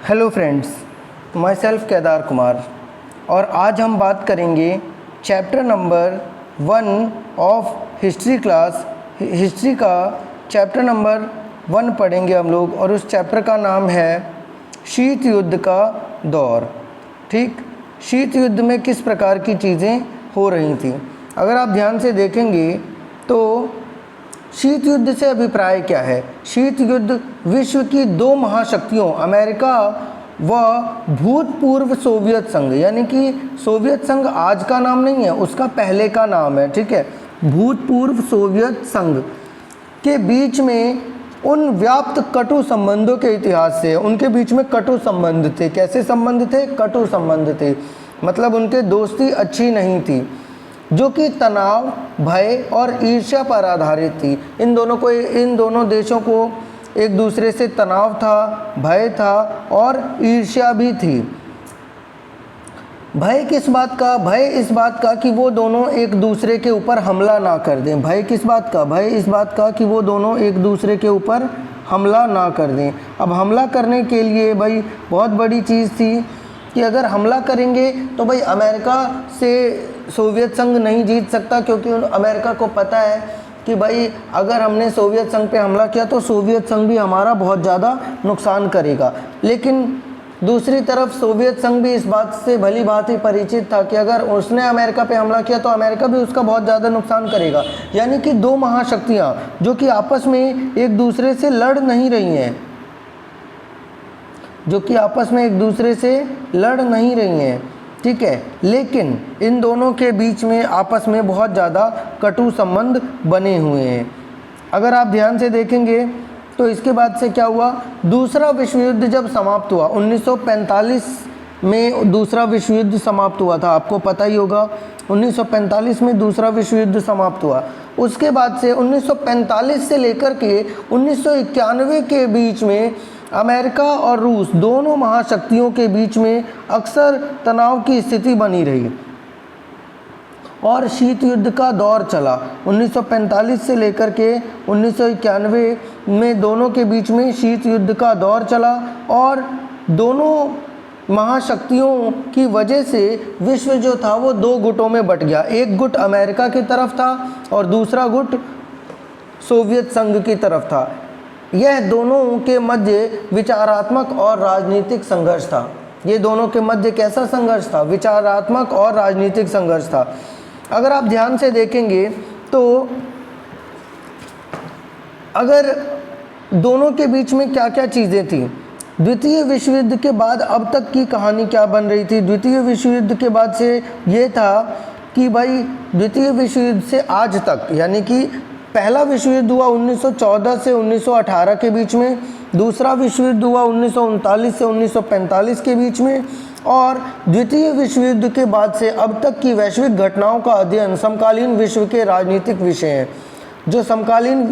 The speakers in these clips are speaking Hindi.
Hello friends, my self Kedar Kumar और आज हम बात करेंगे chapter number 1 of history class. History का चैप्टर नंबर 1 पढ़ेंगे हम लोग और उस चैप्टर का नाम है शीत युद्ध का दौर। ठीक, शीत युद्ध में किस प्रकार की चीज़ें हो रही थी। अगर आप ध्यान से देखेंगे तो शीत युद्ध से अभिप्राय क्या है। शीत युद्ध विश्व की दो महाशक्तियों अमेरिका व भूतपूर्व सोवियत संघ, यानी कि सोवियत संघ आज का नाम नहीं है, उसका पहले का नाम है, ठीक है, भूतपूर्व सोवियत संघ के बीच में उन व्याप्त कटु संबंधों के इतिहास से उनके बीच में कटु संबंध थे। कैसे संबंध थे? कटु संबंध थे, मतलब उनके दोस्ती अच्छी नहीं थी, जो कि तनाव, भय और ईर्ष्या पर आधारित थी। इन दोनों देशों को एक दूसरे से तनाव था, भय था और ईर्ष्या भी थी। भय किस बात का? भय इस बात का कि वो दोनों एक दूसरे के ऊपर हमला ना कर दें। भय किस बात का? भय इस बात का कि वो दोनों एक दूसरे के ऊपर हमला ना कर दें। अब हमला करने के लिए भाई बहुत बड़ी चीज़ थी कि अगर हमला करेंगे तो भाई अमेरिका से सोवियत संघ नहीं जीत सकता, क्योंकि अमेरिका को पता है कि भाई अगर हमने सोवियत संघ पे हमला किया तो सोवियत संघ भी हमारा बहुत ज़्यादा नुकसान करेगा। लेकिन दूसरी तरफ सोवियत संघ भी इस बात से भली भांति ही परिचित था कि अगर उसने अमेरिका पे हमला किया तो अमेरिका भी उसका बहुत ज़्यादा नुकसान करेगा। यानी कि दो महाशक्तियाँ जो कि आपस में एक दूसरे से लड़ नहीं रही हैं, ठीक है, लेकिन इन दोनों के बीच में आपस में बहुत ज़्यादा कटु संबंध बने हुए हैं। अगर आप ध्यान से देखेंगे तो इसके बाद से क्या हुआ? दूसरा विश्व युद्ध जब समाप्त हुआ 1945 में, दूसरा विश्व युद्ध समाप्त हुआ था, आपको पता ही होगा 1945 में दूसरा विश्व युद्ध समाप्त हुआ। उसके बाद से 1945 से लेकर के 1991 के बीच में अमेरिका और रूस दोनों महाशक्तियों के बीच में अक्सर तनाव की स्थिति बनी रही और शीत युद्ध का दौर चला। 1945 से लेकर के 1991 में दोनों के बीच में शीत युद्ध का दौर चला और दोनों महाशक्तियों की वजह से विश्व जो था वो दो गुटों में बट गया। एक गुट अमेरिका की तरफ था और दूसरा गुट सोवियत संघ की तरफ था। यह दोनों के मध्य विचारात्मक और राजनीतिक संघर्ष था। ये दोनों के मध्य कैसा संघर्ष था? विचारात्मक और राजनीतिक संघर्ष था। अगर आप ध्यान से देखेंगे तो अगर दोनों के बीच में क्या क्या चीज़ें थी, द्वितीय विश्व युद्ध के बाद अब तक की कहानी क्या बन रही थी? द्वितीय विश्व युद्ध के बाद से ये था कि भाई द्वितीय विश्व युद्ध से आज तक, यानी कि पहला विश्व युद्ध हुआ 1914 से 1918 के बीच में, दूसरा विश्व युद्ध हुआ 1939 से 1945 के बीच में और द्वितीय विश्व युद्ध के बाद से अब तक की वैश्विक घटनाओं का अध्ययन समकालीन विश्व के राजनीतिक विषय हैं। जो समकालीन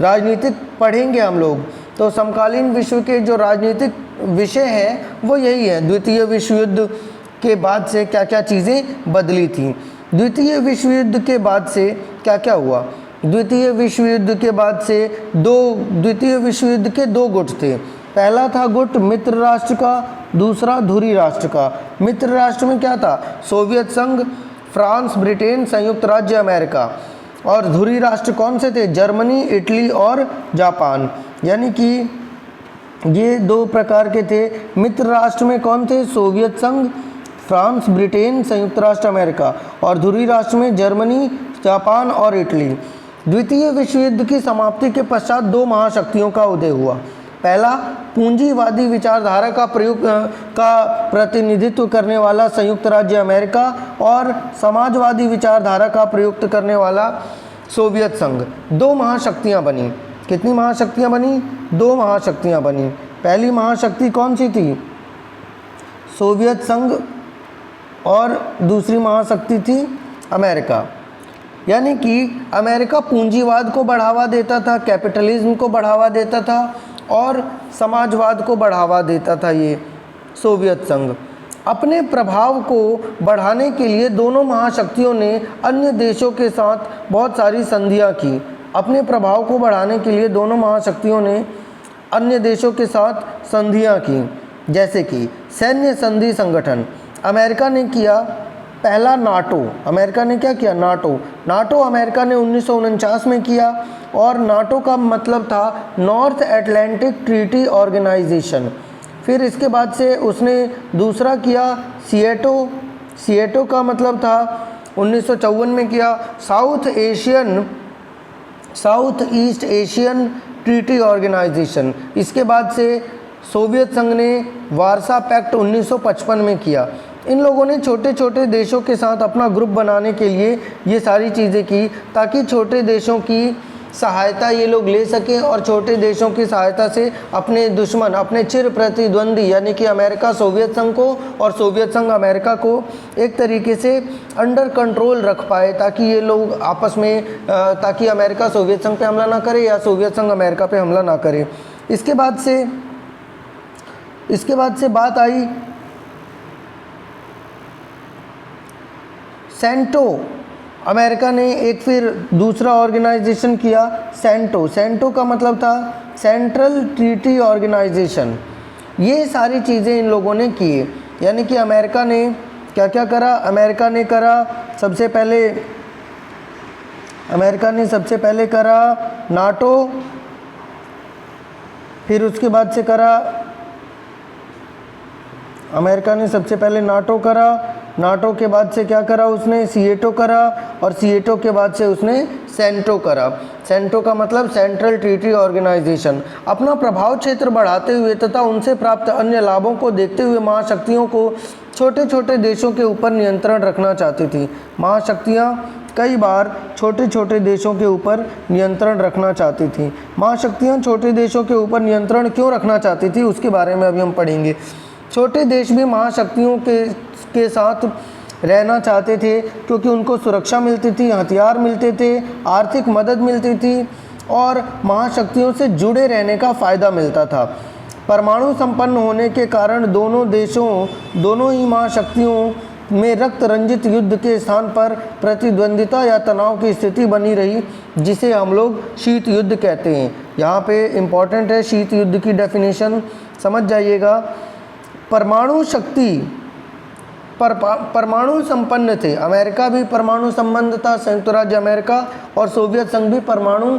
राजनीतिक पढ़ेंगे हम लोग, तो समकालीन विश्व के जो राजनीतिक विषय हैं वो यही है, द्वितीय विश्व युद्ध के बाद से क्या क्या चीज़ें बदली थी। द्वितीय विश्व युद्ध के बाद से क्या क्या हुआ? द्वितीय विश्व युद्ध के बाद से द्वितीय विश्व युद्ध के दो गुट थे। पहला था गुट मित्र राष्ट्र का, दूसरा धुरी राष्ट्र का। मित्र राष्ट्र में क्या था? सोवियत संघ, फ्रांस, ब्रिटेन, संयुक्त राज्य अमेरिका। और धुरी राष्ट्र कौन से थे? जर्मनी, इटली और जापान। यानी कि ये दो प्रकार के थे। मित्र राष्ट्र में कौन थे? सोवियत संघ, फ्रांस, ब्रिटेन, संयुक्त राष्ट्र अमेरिका। और धुरी राष्ट्र में जर्मनी, जापान और इटली। द्वितीय विश्व युद्ध की समाप्ति के पश्चात दो महाशक्तियों का उदय हुआ। पहला पूंजीवादी विचारधारा का प्रतिनिधित्व करने वाला संयुक्त राज्य अमेरिका और समाजवादी विचारधारा का प्रयुक्त करने वाला सोवियत संघ। दो महाशक्तियां बनी। कितनी महाशक्तियां बनी? दो महाशक्तियां बनी। पहली महाशक्ति कौन सी थी? सोवियत संघ और दूसरी महाशक्ति थी अमेरिका। यानी कि अमेरिका पूंजीवाद को बढ़ावा देता था, कैपिटलिज्म को बढ़ावा देता था और समाजवाद को बढ़ावा देता था ये सोवियत संघ। अपने प्रभाव को बढ़ाने के लिए दोनों महाशक्तियों ने अन्य देशों के साथ बहुत सारी संधियां की। अपने प्रभाव को बढ़ाने के लिए दोनों महाशक्तियों ने अन्य देशों के साथ संधियां की, जैसे कि सैन्य संधि संगठन। अमेरिका ने किया पहला नाटो। अमेरिका ने क्या किया? नाटो अमेरिका ने 1949 में किया, और नाटो का मतलब था नॉर्थ एटलांटिक ट्रीटी ऑर्गेनाइजेशन। फिर इसके बाद से उसने दूसरा किया सिएटो का मतलब था 1954 में किया South East Asian Treaty Organisation. इसके बाद से सोवियत संघ ने वारसा पैक्ट 1955 में किया। इन लोगों ने छोटे छोटे देशों के साथ अपना ग्रुप बनाने के लिए ये सारी चीज़ें की, ताकि छोटे देशों की सहायता ये लोग ले सकें और छोटे देशों की सहायता से अपने दुश्मन, अपने चिर प्रतिद्वंदी यानी कि अमेरिका सोवियत संघ को और सोवियत संघ अमेरिका को एक तरीके से अंडर कंट्रोल रख पाए, ताकि ये लोग आपस में ताकि अमेरिका सोवियत संघ पे हमला ना करे या सोवियत संघ अमेरिका पे हमला ना करे। इसके बाद से बात आई सेंटो। अमेरिका ने एक फिर दूसरा ऑर्गेनाइजेशन किया सेंटो का मतलब था सेंट्रल ट्रीटी ऑर्गेनाइजेशन। ये सारी चीज़ें इन लोगों ने की, यानी कि अमेरिका ने क्या क्या करा? अमेरिका ने सबसे पहले करा नाटो, फिर उसके बाद से करा अमेरिका ने सबसे पहले नाटो करा, नाटो के बाद से क्या करा उसने? सिएटो करा, और सिएटो के बाद से उसने सेंटो करा। सेंटो का मतलब सेंट्रल ट्रीटी ऑर्गेनाइजेशन। अपना प्रभाव क्षेत्र बढ़ाते हुए तथा उनसे प्राप्त अन्य लाभों को देखते हुए महाशक्तियों को छोटे छोटे देशों के ऊपर नियंत्रण रखना चाहती थी। महाशक्तियाँ कई बार छोटे छोटे देशों के ऊपर नियंत्रण रखना चाहती थी। महाशक्तियाँ छोटे देशों के ऊपर नियंत्रण क्यों रखना चाहती थी उसके बारे में अभी हम पढ़ेंगे। छोटे देश भी महाशक्तियों के साथ रहना चाहते थे, क्योंकि उनको सुरक्षा मिलती थी, हथियार मिलते थे, आर्थिक मदद मिलती थी और महाशक्तियों से जुड़े रहने का फ़ायदा मिलता था। परमाणु संपन्न होने के कारण दोनों ही महाशक्तियों में रक्त रंजित युद्ध के स्थान पर प्रतिद्वंदिता या तनाव की स्थिति बनी रही, जिसे हम लोग शीत युद्ध कहते हैं। यहाँ पे इम्पॉर्टेंट है शीत युद्ध की डेफिनेशन समझ जाइएगा। परमाणु संपन्न थे। अमेरिका भी परमाणु संबंध था, संयुक्त राज्य अमेरिका, और सोवियत संघ भी परमाणु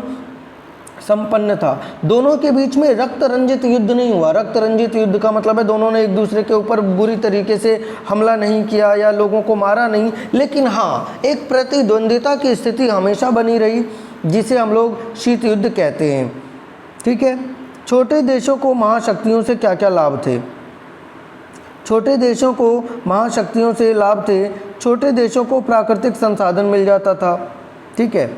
संपन्न था। दोनों के बीच में रक्त रंजित युद्ध नहीं हुआ। रक्त रंजित युद्ध का मतलब है दोनों ने एक दूसरे के ऊपर बुरी तरीके से हमला नहीं किया या लोगों को मारा नहीं, लेकिन हाँ एक प्रतिद्वंदिता की स्थिति हमेशा बनी रही, जिसे हम लोग शीत युद्ध कहते हैं। ठीक है। छोटे देशों को महाशक्तियों से क्या क्या लाभ थे? छोटे देशों को महाशक्तियों से लाभ थे। छोटे देशों को प्राकृतिक संसाधन मिल जाता था। ठीक है।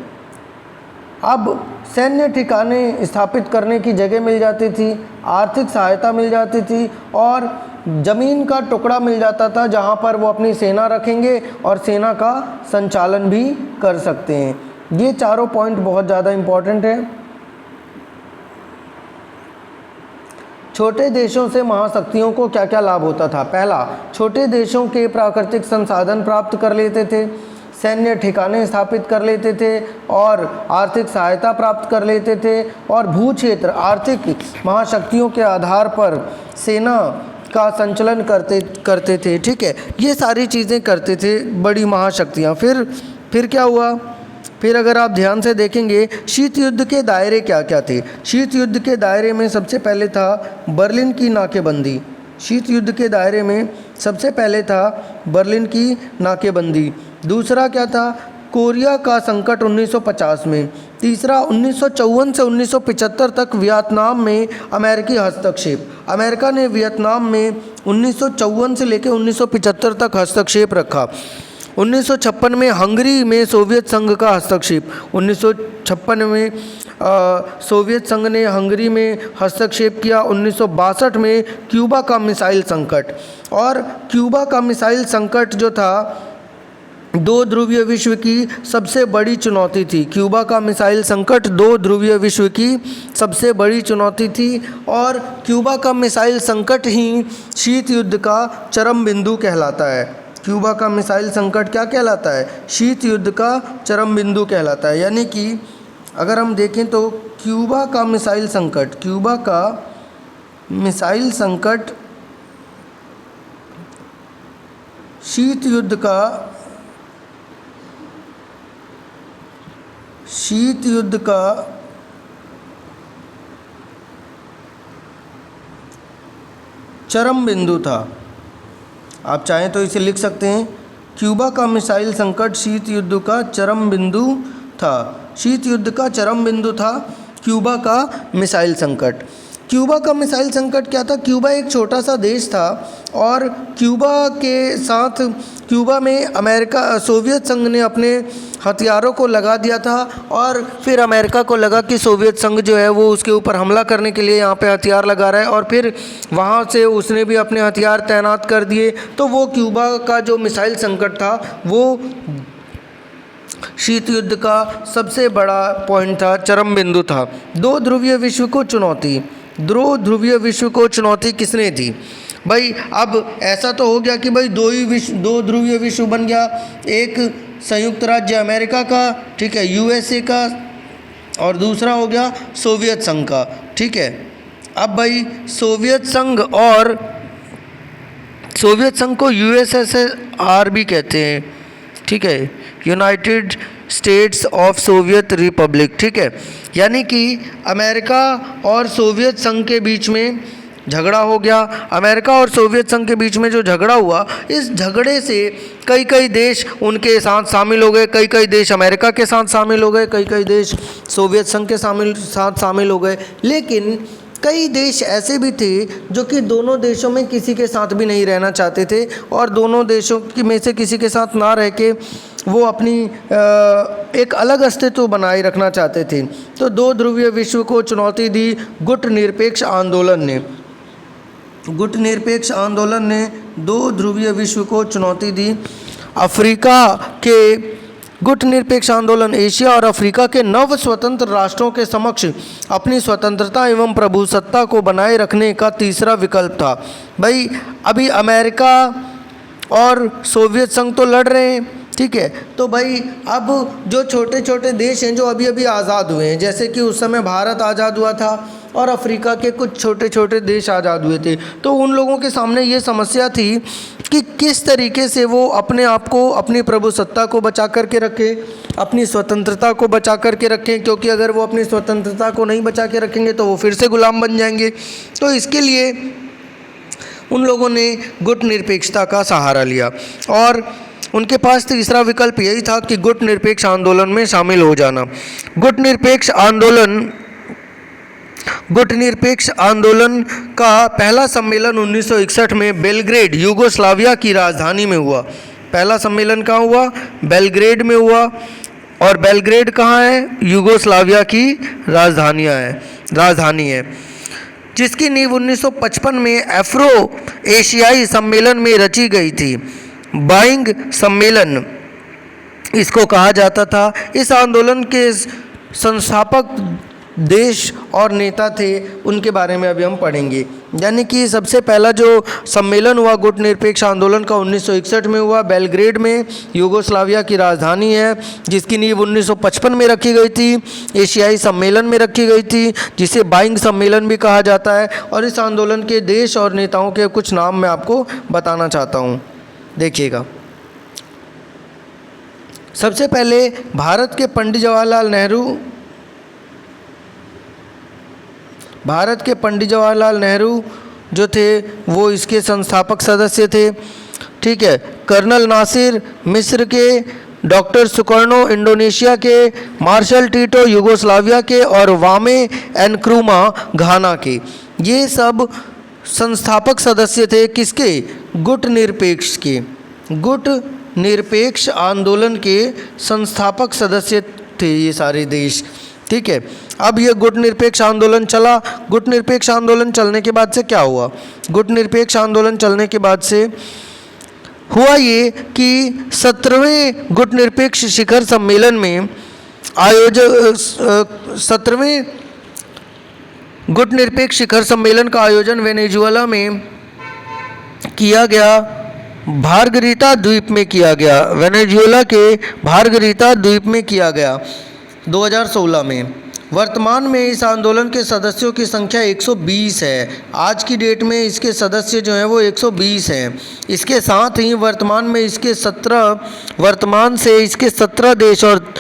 अब सैन्य ठिकाने स्थापित करने की जगह मिल जाती थी, आर्थिक सहायता मिल जाती थी, और ज़मीन का टुकड़ा मिल जाता था जहां पर वो अपनी सेना रखेंगे और सेना का संचालन भी कर सकते हैं। ये चारों पॉइंट बहुत ज़्यादा इम्पॉर्टेंट है। छोटे देशों से महाशक्तियों को क्या क्या लाभ होता था? पहला, छोटे देशों के प्राकृतिक संसाधन प्राप्त कर लेते थे, सैन्य ठिकाने स्थापित कर लेते थे और आर्थिक सहायता प्राप्त कर लेते थे, और भू क्षेत्र आर्थिक महाशक्तियों के आधार पर सेना का संचालन करते थे। ठीक है। ये सारी चीज़ें करते थे बड़ी महाशक्तियाँ। फिर क्या हुआ? फिर अगर आप ध्यान से देखेंगे शीत युद्ध के दायरे क्या क्या थे। शीत युद्ध के दायरे में सबसे पहले था बर्लिन की नाकेबंदी। शीत युद्ध के दायरे में सबसे पहले था बर्लिन की नाकेबंदी। दूसरा क्या था? कोरिया का संकट 1950 में। तीसरा 1954 से 1975 तक वियतनाम में अमेरिकी हस्तक्षेप। अमेरिका ने वियतनाम में 1954 से लेकर 1975 तक हस्तक्षेप रखा। 1956 में हंगरी में सोवियत संघ का हस्तक्षेप। 1956 में सोवियत संघ ने हंगरी में हस्तक्षेप किया। 1962 में क्यूबा का मिसाइल संकट। और क्यूबा का मिसाइल संकट जो था दो ध्रुवीय विश्व की सबसे बड़ी चुनौती थी। क्यूबा का मिसाइल संकट दो ध्रुवीय विश्व की सबसे बड़ी चुनौती थी, और क्यूबा का मिसाइल संकट ही शीत युद्ध का चरम बिंदु कहलाता है। क्यूबा का मिसाइल संकट क्या कहलाता है? शीत युद्ध का चरम बिंदु कहलाता है। यानी कि अगर हम देखें तो क्यूबा का मिसाइल संकट, क्यूबा का मिसाइल संकट शीत युद्ध का चरम बिंदु था। आप चाहें तो इसे लिख सकते हैं, क्यूबा का मिसाइल संकट शीत युद्ध का चरम बिंदु था। शीत युद्ध का चरम बिंदु था क्यूबा का मिसाइल संकट। क्यूबा का मिसाइल संकट क्या था? क्यूबा एक छोटा सा देश था और क्यूबा में सोवियत संघ ने अपने हथियारों को लगा दिया था और फिर अमेरिका को लगा कि सोवियत संघ जो है वो उसके ऊपर हमला करने के लिए यहाँ पे हथियार लगा रहा है और फिर वहाँ से उसने भी अपने हथियार तैनात कर दिए। तो वो क्यूबा का जो मिसाइल संकट था वो शीत युद्ध का सबसे बड़ा पॉइंट था, चरम बिंदु था। दो ध्रुवीय विश्व को चुनौती किसने दी? भाई अब ऐसा तो हो गया कि भाई दो ध्रुवीय विश्व बन गया, एक संयुक्त राज्य अमेरिका का, ठीक है, यूएसए का, और दूसरा हो गया सोवियत संघ का, ठीक है। अब भाई सोवियत संघ को यूएसएसआर भी कहते हैं, ठीक है, United states of Soviet Republic, ठीक है। यानी कि अमेरिका और सोवियत संघ के बीच में झगड़ा हो गया। अमेरिका और सोवियत संघ के बीच में जो झगड़ा हुआ, इस झगड़े से कई देश उनके साथ शामिल हो गए, कई देश अमेरिका के साथ शामिल हो गए, कई देश सोवियत संघ के साथ शामिल हो गए। लेकिन कई देश ऐसे भी थे जो कि दोनों देशों में किसी के साथ भी नहीं रहना चाहते थे और दोनों देशों में से किसी के साथ ना रह के वो अपनी एक अलग अस्तित्व बनाए रखना चाहते थे। तो दो ध्रुवीय विश्व को चुनौती दी गुट निरपेक्ष आंदोलन ने दो ध्रुवीय विश्व को चुनौती दी। अफ्रीका के गुट निरपेक्ष आंदोलन एशिया और अफ्रीका के नव स्वतंत्र राष्ट्रों के समक्ष अपनी स्वतंत्रता एवं प्रभुसत्ता को बनाए रखने का तीसरा विकल्प था। भाई अभी अमेरिका और सोवियत संघ तो लड़ रहे हैं, ठीक है। तो भाई अब जो छोटे छोटे देश हैं जो अभी आज़ाद हुए हैं, जैसे कि उस समय भारत आज़ाद हुआ था और अफ्रीका के कुछ छोटे छोटे देश आज़ाद हुए थे, तो उन लोगों के सामने ये समस्या थी कि किस तरीके से वो अपने आप को, अपनी प्रभुसत्ता को बचा करके रखें, अपनी स्वतंत्रता को बचा करके रखें, क्योंकि अगर वो अपनी स्वतंत्रता को नहीं बचा के रखेंगे तो वो फिर से गुलाम बन जाएंगे। तो इसके लिए उन लोगों ने गुट निरपेक्षता का सहारा लिया और उनके पास तीसरा विकल्प यही था कि गुट निरपेक्ष आंदोलन में शामिल हो जाना। गुट निरपेक्ष आंदोलन का पहला सम्मेलन 1961 में बेलग्रेड, यूगोस्लाविया की राजधानी में हुआ। पहला सम्मेलन कहाँ हुआ? बेलग्रेड में हुआ। और बेलग्रेड कहाँ है? यूगोस्लाविया की राजधानी है, जिसकी नींव 1955 में अफ्रो एशियाई सम्मेलन में रची गई थी। बाइंग सम्मेलन इसको कहा जाता था। इस आंदोलन के संस्थापक देश और नेता थे, उनके बारे में अभी हम पढ़ेंगे। यानी कि सबसे पहला जो सम्मेलन हुआ गुट निरपेक्ष आंदोलन का 1961 में हुआ, बेलग्रेड में, यूगोस्लाविया की राजधानी है, जिसकी नींव 1955 में रखी गई थी, एशियाई सम्मेलन में रखी गई थी, जिसे बाइंग सम्मेलन भी कहा जाता है। और इस आंदोलन के देश और नेताओं के कुछ नाम मैं आपको बताना चाहता हूँ, देखिएगा। सबसे पहले भारत के पंडित जवाहरलाल नेहरू जो थे वो इसके संस्थापक सदस्य थे, ठीक है। कर्नल नासिर मिस्र के, डॉक्टर सुकर्णो इंडोनेशिया के, मार्शल टीटो यूगोस्लाविया के और वामे एनक्रूमा घाना के, ये सब संस्थापक सदस्य थे किसके? गुट निरपेक्ष आंदोलन के संस्थापक सदस्य थे ये सारे देश, ठीक है। अब ये गुट निरपेक्ष आंदोलन चला। गुट निरपेक्ष आंदोलन चलने के बाद से क्या हुआ? गुट निरपेक्ष आंदोलन चलने के बाद से हुआ ये कि 17वें गुट निरपेक्ष शिखर सम्मेलन में 17वें गुट निरपेक्ष शिखर सम्मेलन का आयोजन वेनेजुएला में किया गया, मार्गरीता द्वीप में किया गया। वेनेजुएला के मार्गरीता द्वीप में किया गया 2016 में। वर्तमान में इस आंदोलन के सदस्यों की संख्या 120 है। आज की डेट में इसके सदस्य जो हैं वो 120 हैं। इसके साथ ही वर्तमान से इसके 17 देश और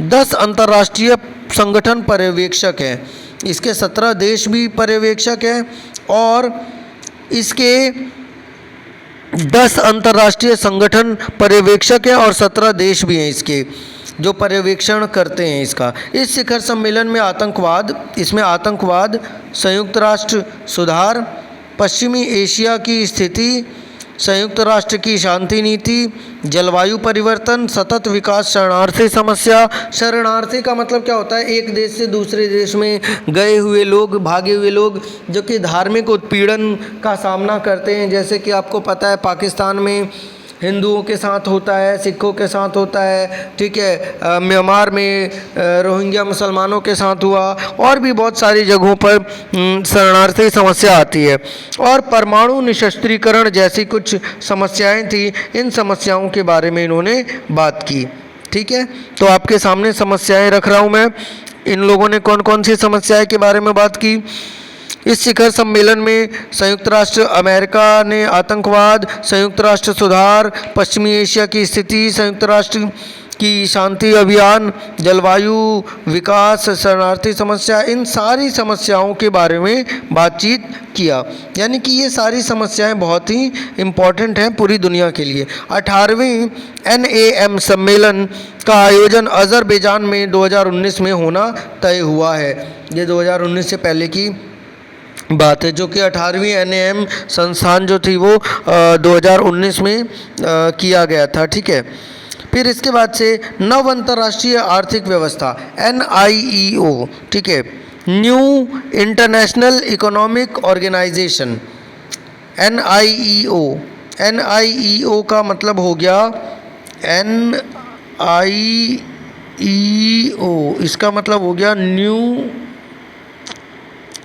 10 अंतर्राष्ट्रीय संगठन पर्यवेक्षक हैं। इसके 17 देश भी पर्यवेक्षक हैं और इसके 10 अंतर्राष्ट्रीय संगठन पर्यवेक्षक हैं और 17 देश भी हैं इसके जो पर्यवेक्षण करते हैं इसका। इस शिखर सम्मेलन में इसमें आतंकवाद, संयुक्त राष्ट्र सुधार, पश्चिमी एशिया की स्थिति, संयुक्त राष्ट्र की शांति नीति, जलवायु परिवर्तन, सतत विकास, शरणार्थी समस्या। शरणार्थी का मतलब क्या होता है? एक देश से दूसरे देश में गए हुए लोग, भागे हुए लोग जो कि धार्मिक उत्पीड़न का सामना करते हैं। जैसे कि आपको पता है पाकिस्तान में हिंदुओं के साथ होता है, सिखों के साथ होता है, ठीक है। म्यांमार में रोहिंग्या मुसलमानों के साथ हुआ और भी बहुत सारी जगहों पर शरणार्थी समस्या आती है। और परमाणु निशस्त्रीकरण जैसी कुछ समस्याएं थी। इन समस्याओं के बारे में इन्होंने बात की, ठीक है। तो आपके सामने समस्याएं रख रहा हूँ मैं। इन लोगों ने कौन कौन सी समस्याएं के बारे में बात की? इस शिखर सम्मेलन में संयुक्त राष्ट्र अमेरिका ने आतंकवाद, संयुक्त राष्ट्र सुधार, पश्चिमी एशिया की स्थिति, संयुक्त राष्ट्र की शांति अभियान, जलवायु विकास, शरणार्थी समस्या, इन सारी समस्याओं के बारे में बातचीत किया। यानी कि ये सारी समस्याएं बहुत ही इम्पॉर्टेंट हैं पूरी दुनिया के लिए। 18वें NAM सम्मेलन का आयोजन अज़रबैजान में 2019 में होना तय हुआ है। ये 2019 से पहले की बात है, जो कि 18वीं NAM संस्थान जो थी वो 2019 में किया गया था, ठीक है। फिर इसके बाद से नव अंतर्राष्ट्रीय आर्थिक व्यवस्था NIEO, ठीक है, New International Economic Organisation NIEO का मतलब हो गया NIEO, इसका मतलब हो गया न्यू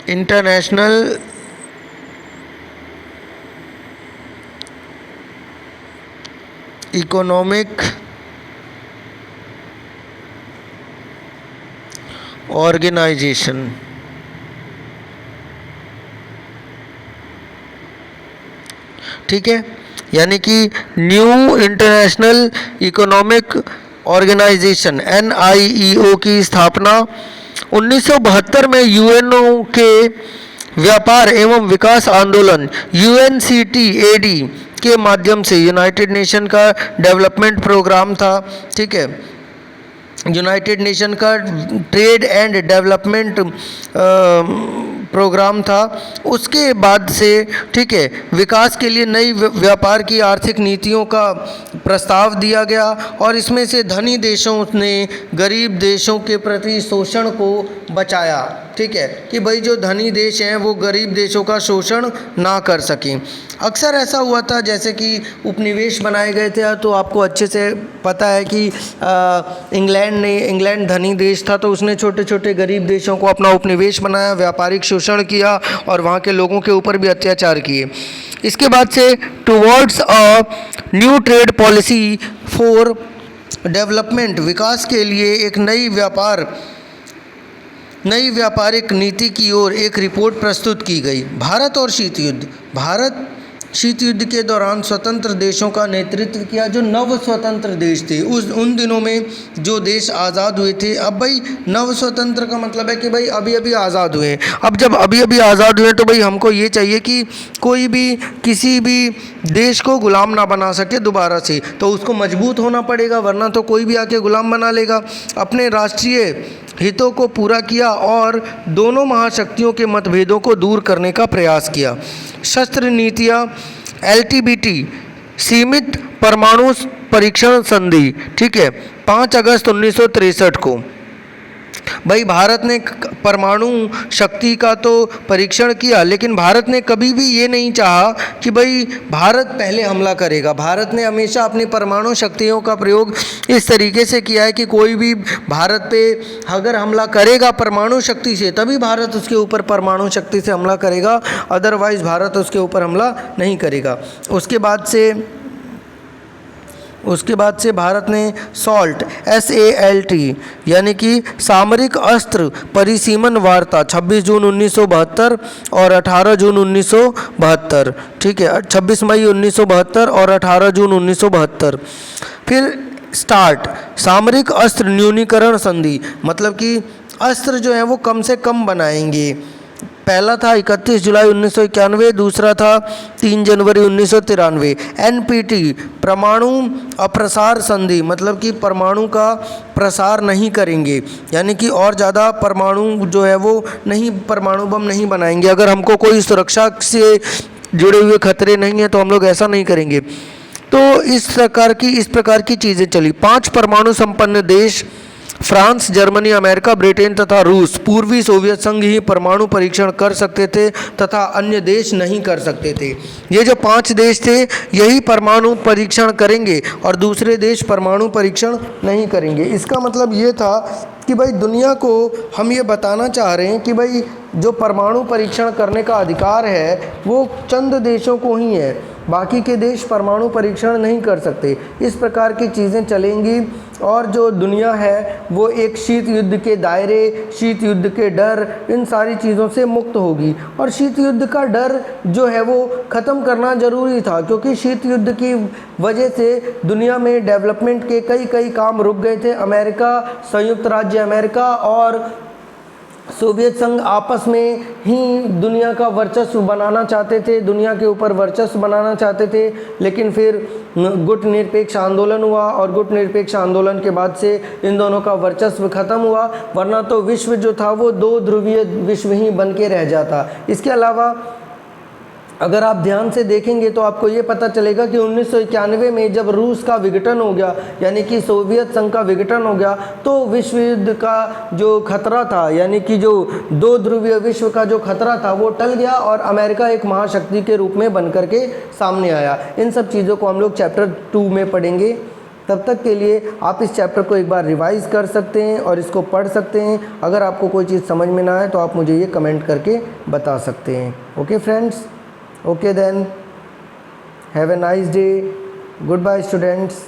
इंटरनेशनल इकोनॉमिक ऑर्गेनाइजेशन, ठीक है। यानी कि New International Economic Organisation NIEO की स्थापना 1972 में UNO के व्यापार एवं विकास आंदोलन UNCTAD के माध्यम से, यूनाइटेड नेशन का डेवलपमेंट प्रोग्राम था, ठीक है, यूनाइटेड नेशन का ट्रेड एंड डेवलपमेंट प्रोग्राम था। उसके बाद से, ठीक है, विकास के लिए नई व्यापार की आर्थिक नीतियों का प्रस्ताव दिया गया और इसमें से धनी देशों ने गरीब देशों के प्रति शोषण को बचाया, ठीक है, कि भाई जो धनी देश हैं वो गरीब देशों का शोषण ना कर सकें। अक्सर ऐसा हुआ था जैसे कि उपनिवेश बनाए गए थे, तो आपको अच्छे से पता है कि इंग्लैंड धनी देश था, तो उसने छोटे छोटे गरीब देशों को अपना उपनिवेश बनाया, व्यापारिक शोषण किया और वहाँ के लोगों के ऊपर भी अत्याचार किए। इसके बाद से towards a new trade policy for development, विकास के लिए एक नई व्यापारिक नीति की ओर एक रिपोर्ट प्रस्तुत की गई। भारत शीत युद्ध के दौरान स्वतंत्र देशों का नेतृत्व किया, जो नव स्वतंत्र देश थे उन दिनों में जो देश आज़ाद हुए थे। अब भाई नव स्वतंत्र का मतलब है कि भाई अभी अभी आज़ाद हुए हैं। अब जब अभी अभी आज़ाद हुए तो भाई हमको ये चाहिए कि कोई भी किसी भी देश को गुलाम ना बना सके दोबारा से, तो उसको मजबूत होना पड़ेगा, वरना तो कोई भी आके गुलाम बना लेगा। अपने राष्ट्रीय हितों को पूरा किया और दोनों महाशक्तियों के मतभेदों को दूर करने का प्रयास किया। शस्त्र नीतियाँ LTBT, सीमित परमाणु परीक्षण संधि, ठीक है, 5 अगस्त 1963 को। भाई भारत ने परमाणु शक्ति का तो परीक्षण किया, लेकिन भारत ने कभी भी ये नहीं चाहा कि भाई भारत पहले हमला करेगा। भारत ने हमेशा अपनी परमाणु शक्तियों का प्रयोग इस तरीके से किया है कि कोई भी भारत पे अगर हमला करेगा परमाणु शक्ति से, तभी भारत उसके ऊपर परमाणु शक्ति से हमला करेगा, अदरवाइज़ भारत उसके ऊपर हमला नहीं करेगा। उसके बाद से उसके बाद से भारत ने सॉल्ट SALT यानी कि सामरिक अस्त्र परिसीमन वार्ता 26 जून 1972 और 18 जून 1972, ठीक है, 26 मई 1972 और 18 जून 1972। फिर स्टार्ट सामरिक अस्त्र न्यूनीकरण संधि, मतलब कि अस्त्र जो है वो कम से कम बनाएंगे। पहला था 31 जुलाई 1991, दूसरा था 3 जनवरी 1993। NPT परमाणु अप्रसार संधि, मतलब कि परमाणु का प्रसार नहीं करेंगे, यानी कि और ज़्यादा परमाणु जो है वो नहीं, परमाणु बम नहीं बनाएंगे। अगर हमको कोई सुरक्षा से जुड़े हुए खतरे नहीं हैं तो हम लोग ऐसा नहीं करेंगे। तो इस प्रकार की चीज़ें चली। 5 परमाणु संपन्न देश फ्रांस, जर्मनी, अमेरिका, ब्रिटेन तथा रूस, पूर्वी सोवियत संघ ही परमाणु परीक्षण कर सकते थे तथा अन्य देश नहीं कर सकते थे। ये जो 5 देश थे यही परमाणु परीक्षण करेंगे और दूसरे देश परमाणु परीक्षण नहीं करेंगे। इसका मतलब ये था कि भाई दुनिया को हम ये बताना चाह रहे हैं कि भाई जो परमाणु परीक्षण करने का अधिकार है वो चंद देशों को ही है, बाकी के देश परमाणु परीक्षण नहीं कर सकते। इस प्रकार की चीज़ें चलेंगी और जो दुनिया है वो एक शीत युद्ध के दायरे, शीत युद्ध के डर, इन सारी चीज़ों से मुक्त होगी। और शीत युद्ध का डर जो है वो ख़त्म करना ज़रूरी था, क्योंकि शीत युद्ध की वजह से दुनिया में डेवलपमेंट के कई काम रुक गए थे। अमेरिका, संयुक्त राज्य अमेरिका और सोवियत संघ आपस में ही दुनिया का वर्चस्व बनाना चाहते थे, दुनिया के ऊपर वर्चस्व बनाना चाहते थे। लेकिन फिर गुट निरपेक्ष आंदोलन हुआ और गुट निरपेक्ष आंदोलन के बाद से इन दोनों का वर्चस्व खत्म हुआ, वरना तो विश्व जो था वो 2 ध्रुवीय विश्व ही बन के रह जाता। इसके अलावा अगर आप ध्यान से देखेंगे तो आपको ये पता चलेगा कि 1991 में जब रूस का विघटन हो गया, यानी कि सोवियत संघ का विघटन हो गया, तो विश्व युद्ध का जो खतरा था, यानी कि जो 2 ध्रुवीय विश्व का जो खतरा था वो टल गया और अमेरिका एक महाशक्ति के रूप में बन करके सामने आया। इन सब चीज़ों को हम लोग चैप्टर 2 में पढ़ेंगे। तब तक के लिए आप इस चैप्टर को एक बार रिवाइज़ कर सकते हैं और इसको पढ़ सकते हैं। अगर आपको कोई चीज़ समझ में ना आए तो आप मुझे ये कमेंट करके बता सकते हैं। Okay friends, okay then, have a nice day. Goodbye students.